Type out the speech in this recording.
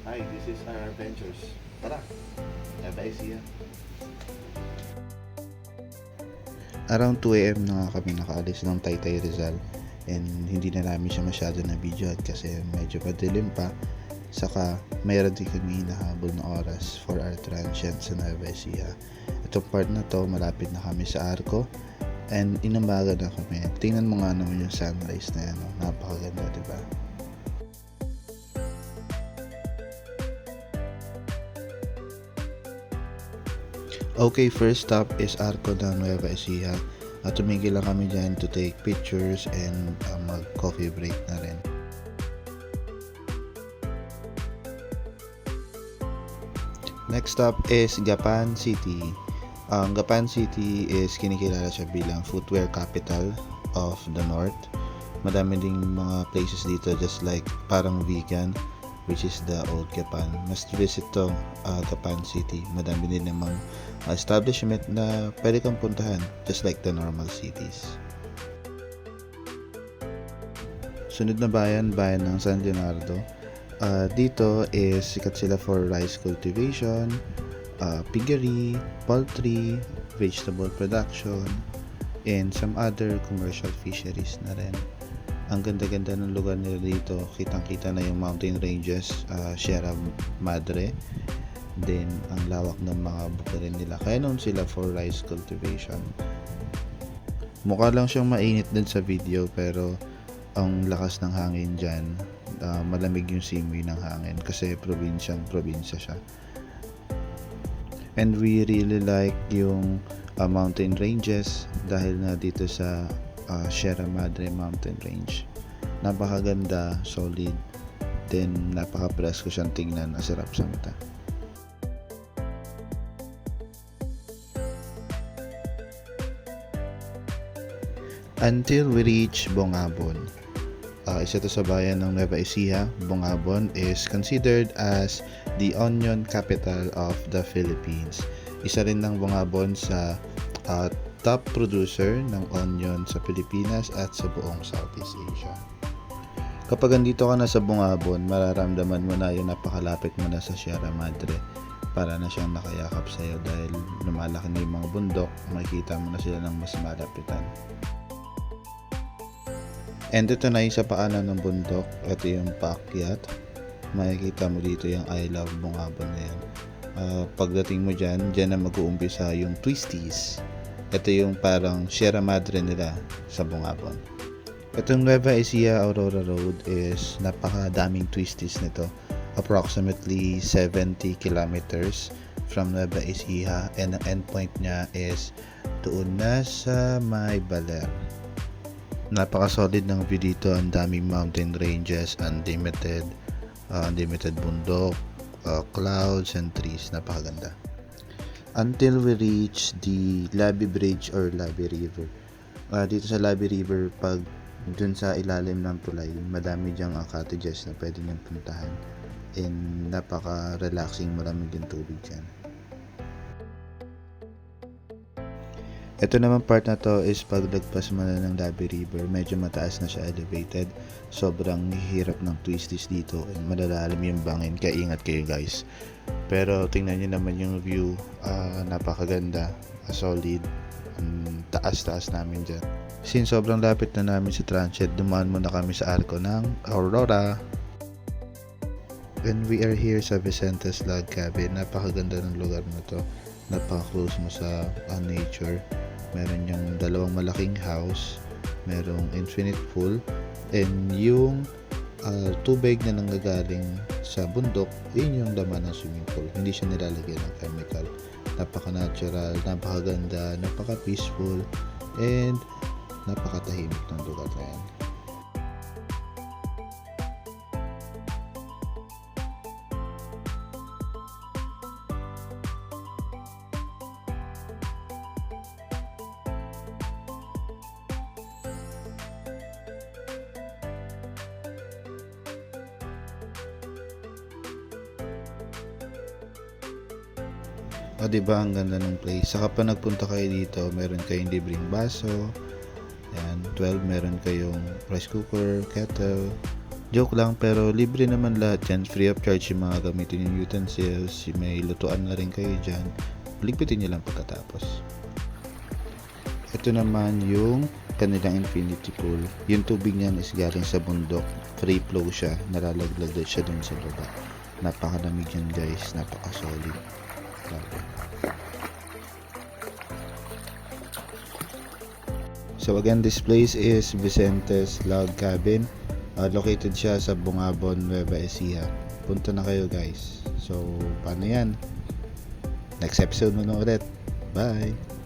Hi, this is our adventures. Tara, bye siya. Around 2 a.m. na nga kami nakaalis ng Taytay Rizal, and hindi na namin siya masyado na videoan kasi medyo madilim pa, saka mayroon din kami hinahabol na oras for our transient sa Nueva Ecija. Itong part na to, malapit na kami sa Arco, and inambaga na kami. Tingnan mo nga naman yung sunrise na yan, oh. Napakaganda, diba? Okay, first stop is Arco ng Nueva Ecija. At tumigil lang kami dyan to take pictures and mag-coffee break na rin. Next stop is Gapan City. Gapan City is kinikilala siya bilang footwear capital of the North. Madami ding mga places dito just like parang vegan, which is the old Gapan. Must visit to Gapan City. Madami din namang establishment na pwede kang puntahan just like the normal cities. Sunod na bayan ng San Leonardo. Dito is sikat sila for rice cultivation, piggery, poultry, vegetable production, and some other commercial fisheries na rin. Ang ganda-ganda ng lugar nila dito. Kitang-kita na yung mountain ranges, Sierra Madre. Then, ang lawak ng mga bukirin nila. Kaya known sila for rice cultivation. Mukha lang siyang mainit din sa video, pero ang lakas ng hangin dyan, malamig yung simoy ng hangin kasi probinsya siya. And we really like yung mountain ranges dahil na dito sa Sierra Madre Mountain Range. Napakaganda, solid, then napaka-presko siyang tingnan, asarap sa mata. Until we reach Bongabon. Isa to sa bayan ng Nueva Ecija. Bongabon is considered as the onion capital of the Philippines. Isa rin ng Bongabon sa top producer ng onion sa Pilipinas at sa buong Southeast Asia. Kapag andito ka na sa Bongabon, mararamdaman mo na yung napakalapit mo na sa Sierra Madre. Para na siyang nakayakap sa iyo dahil lumalaki na yung mga bundok, makikita mo na sila ng mas malapitan. And ito na yung sa paanan ng bundok. Ito yung paakyat. Makikita mo dito yung I Love Bongabon na yan. Pagdating mo dyan na mag-uumpisa yung Twisties. Ito yung parang Sierra Madre nila sa Bongabon. Itong Nueva Ecija Aurora Road is napakadaming twisties nito. Approximately 70 kilometers from Nueva Ecija, and ang endpoint niya is doon na sa May Baler. Napaka-solid ng view dito. Ang daming mountain ranges, unlimited bundok, clouds and trees. Napakaganda. Until we reach the Labi Bridge or Labi River. Dito sa Labi River, pag dun sa ilalim ng tulay, madami dyang cottages na pwede niyong puntahan. And napaka-relaxing, maraming yung tubig dyan. Ito naman part na to is paglagpas mo na ng Labi River, medyo mataas na siya, elevated. Sobrang hirap ng twisties dito and malalalim yung bangin, kaya ingat kayo guys. Pero tingnan nyo naman yung view, napakaganda, solid, taas-taas namin dyan. Since sobrang lapit na namin sa Transient, dumaan muna kami sa Arco ng Aurora. And we are here sa Vicentes Log Cabin. Napakaganda ng lugar na to. Napaka-close mo sa nature. Meron yung dalawang malaking house, merong infinite pool, and yung tubig na nanggagaling sa bundok, yun yung laman ng swimming pool. Hindi siya nilalagyan ng chemical. Napaka-natural, napakaganda, napaka-peaceful, and napakatahimik ng lugar na yan. O diba, ang ganda ng place. Saka pa nagpunta kayo dito, meron kayong libreng baso. Yan, 12 meron kayong rice cooker, kettle, Joke lang, pero libre naman lahat yan. Free of charge yung mga gamitin yung utensils. May lutuan na rin kayo dyan. Ligpitin nyo lang pagkatapos. Ito naman yung kanilang infinity pool. Yung tubig niyan is galing sa bundok. Free flow siya. Nalalaglag siya dun sa baba. Napakalamig yan guys. Napaka-solid. Grabe. So again, this place is Vicente's Log Cabin. Located siya sa Bungabon, Nueva Ecija. Punta na kayo guys. So, paano yan? Next episode mo na ulit. Bye!